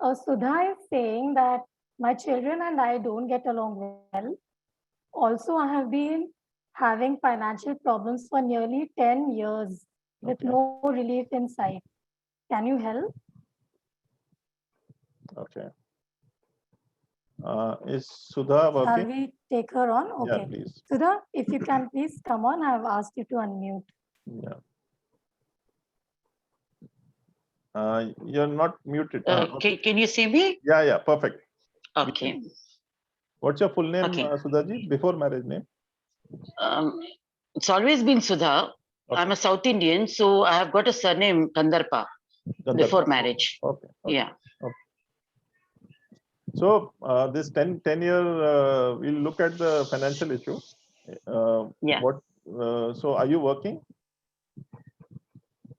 Sudha is saying that my children and I don't get along well. Also, I have been having financial problems for nearly 10 years with Okay. no relief in sight. Can you help? Okay. Is Sudha Shall working? we take her on? Yeah, Okay. please. Sudha, if you can please come on, I have asked you to unmute. Yeah. You're not muted. Okay. Can you see me? Yeah, yeah, perfect. Okay. What's your full name, Okay. Sudhaji? Before marriage name? Um, it's always been Sudha. I'm Okay. a South Indian, so I have got a surname Kandarpa before Gandharva. marriage. Okay. Okay. Yeah. Okay. So this 10 year, we'll look at the financial issue. Yeah. What? So are you working?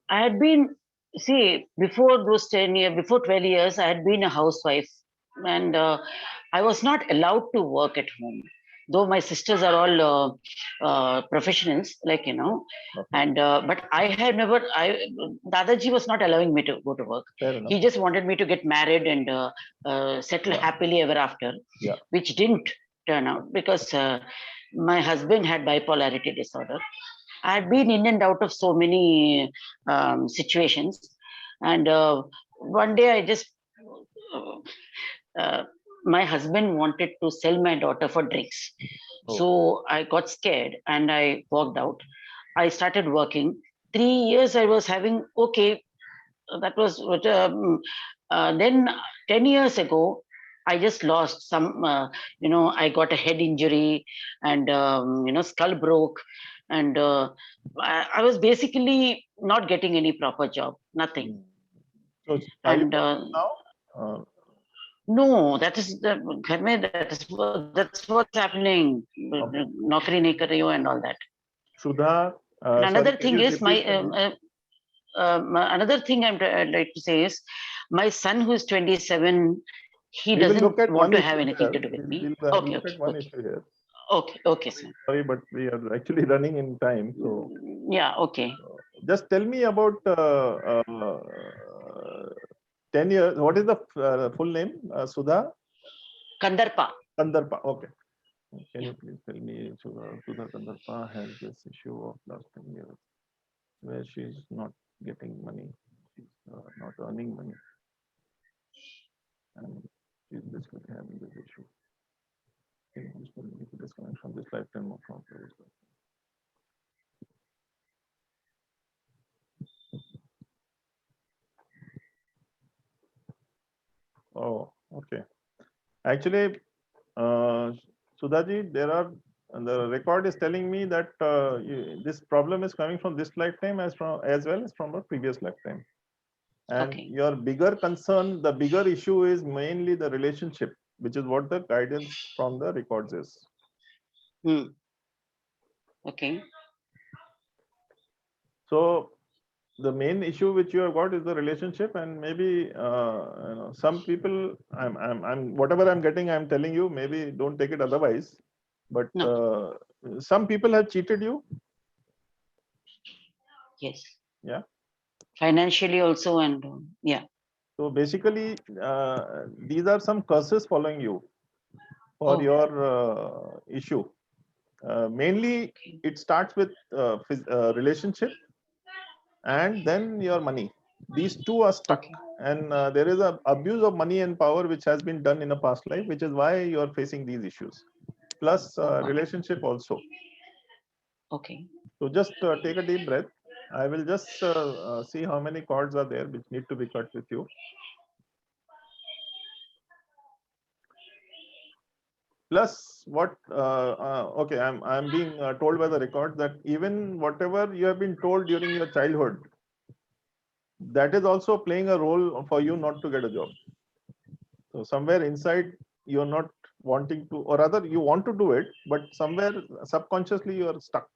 I had been, see, before those 10 years, before 12 years, I had been a housewife and I was not allowed to work at home. Though my sisters are all professionals, like, Okay. and but I had never, Dadaji was not allowing me to go to work. Fair enough. He just wanted me to get married and settle Yeah. happily ever after, Yeah. which didn't turn out because my husband had bipolarity disorder. I had been in and out of so many situations, and one day I just uh, uh, my husband wanted to sell my daughter for drinks, Oh. so I got scared and I walked out. I started working. 3 years I was having okay. That was what, then 10 years ago. I just lost some, I got a head injury and, skull broke. And I was basically not getting any proper job, nothing. So are you And working now? no, that is the Gharme, that's what's happening. Okay. Naukri nahi kar rahi ho and all that. Sudha, And sorry, another can thing you is repeat again? another thing I'd like to say is my son who is 27, he We will doesn't look at want one to have issue anything here. to do with me. We'll Okay, look okay, at one okay, issue here. okay, sir. Sorry, but we are actually running in time. So Yeah, okay. just tell me about 10 years. What is the full name? Sudha Kandarpa. Kandarpa. Okay. Can you please tell me, Sudha Kandarpa has this issue of last 10 years where she's not getting money, she's not earning money, and she's basically having this issue. Can you please tell me if it is coming from this lifetime or from previous lifetime? Oh, okay. Actually, Sudhaji, the record is telling me that this problem is coming from this lifetime as well as from a previous lifetime. And Okay. your bigger concern, the bigger issue is mainly the relationship, which is what the guidance from the records is. Okay. So the main issue which you have got is the relationship, and maybe some people, whatever I'm getting, I'm telling you, maybe don't take it otherwise. But No. some people have cheated you. Yes. Yeah. Financially also, and yeah. So basically, these are some curses following you for Oh. your issue. Mainly, it starts with relationship and then your money. These two are stuck, Okay. and there is a abuse of money and power which has been done in a past life, which is why you are facing these issues. Plus, Okay. relationship also. Okay. So just take a deep breath. I will just see how many cords are there which need to be cut with you. Plus, what? Okay, I'm being told by the record that even whatever you have been told during your childhood, that is also playing a role for you not to get a job. So somewhere inside you're not wanting to, or rather you want to do it, but somewhere subconsciously you are stuck.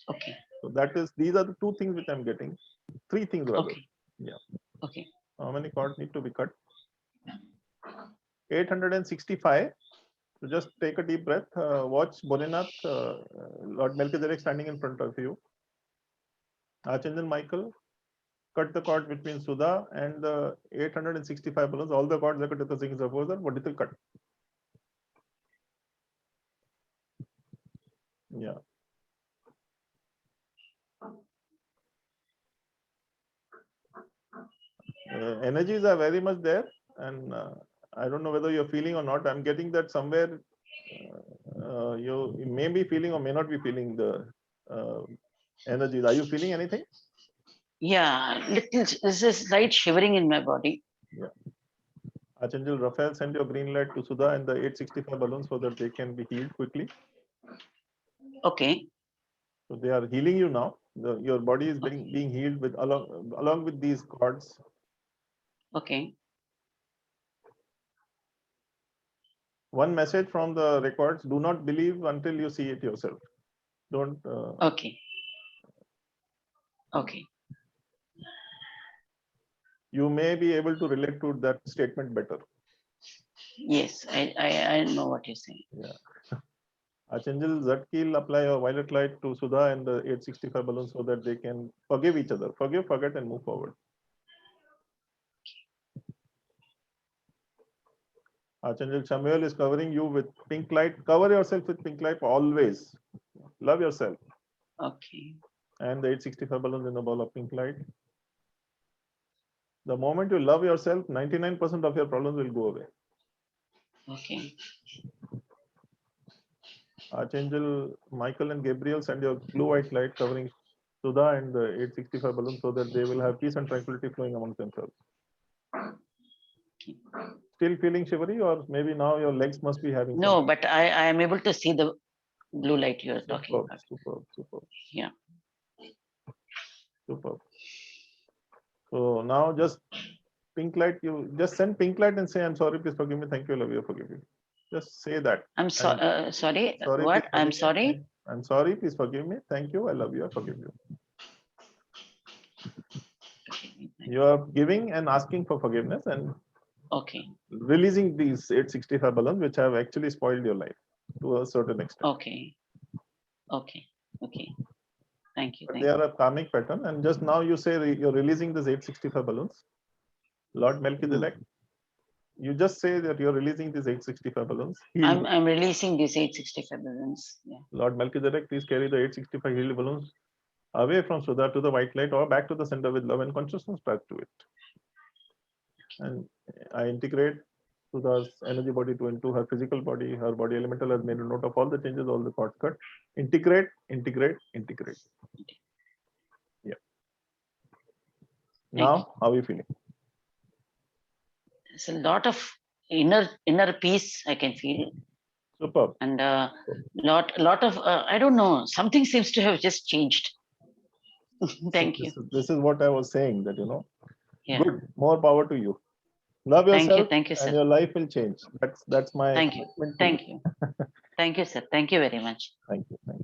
Okay. So these are the two things which I'm getting. Three things rather. Okay. Yeah. Okay. How many cords need to be cut? 865. So just take a deep breath. Watch Bolinath, Lord Melchizedek standing in front of you. Archangel Michael, cut the cord between Sudha and the 865 balloons. All the cords are cut to the same supposer. What is the cut? Yeah. Energies are very much there, and I don't know whether you're feeling or not. I'm getting that somewhere you may be feeling or may not be feeling the energies. Are you feeling anything? Yeah, little. This is slight shivering in my body. Yeah. Archangel Raphael, send your green light to Sudha and the 865 balloons so that they can be healed quickly. Okay. So they are healing you now. Your body is being healed with along with these cords. Okay. One message from the records: do not believe until you see it yourself. Don't. Okay. Okay. You may be able to relate to that statement better. Yes, I know what you're saying. Yeah. Archangel Zadkiel, apply a violet light to Sudha and the 865 balloons so that they can forgive each other. Forgive, forget, and move forward. Archangel Chamuel is covering you with pink light. Cover yourself with pink light always. Love yourself. Okay. And the 865 balloons in a ball of pink light. The moment you love yourself, 99% of your problems will go away. Okay. Archangel Michael and Gabriel, send your blue white light covering Sudha and the 865 balloons so that they will have peace and tranquility flowing among themselves. Okay. Still feeling shivery, or maybe now your legs must be having No, but I am able to see the blue light you're talking superb, about. superb. Yeah. Superb. So now just pink light, you just send pink light and say, I'm sorry, please forgive me, thank you, I love you, forgive you. Just say that. I'm sorry. Sorry. Sorry, What? please I'm forgive me. sorry. I'm sorry, please forgive me. Thank you, I love you, I forgive you. You are giving and asking for forgiveness and Okay. releasing these 865 balloons, which have actually spoiled your life to a certain extent. Okay. Okay. Okay. Thank you. But Thank they you. are a karmic pattern. And just now you say you're releasing these 865 balloons. Lord Melchizedek, you just say that you're releasing these 865 balloons. Healed. I'm releasing these 865 balloons. Yeah. Lord Melchizedek, please carry the 865 healed balloons away from Sudha to the white light or back to the center with love and consciousness back to it. And I integrate Sudha's energy body into her physical body. Her body elemental has made a note of all the changes, all the thoughts cut. Integrate, integrate, integrate. Yeah. Now, how are you feeling? It's a lot of inner peace I can feel, Superb. and lot of I don't know, something seems to have just changed. Thank you. This is what I was saying, that Yeah. good, more power to you. Love yourself, Thank you, and sir. your life will change. That's my Thank you. commitment to Thank you. Thank you, sir. Thank you very much. Thank you.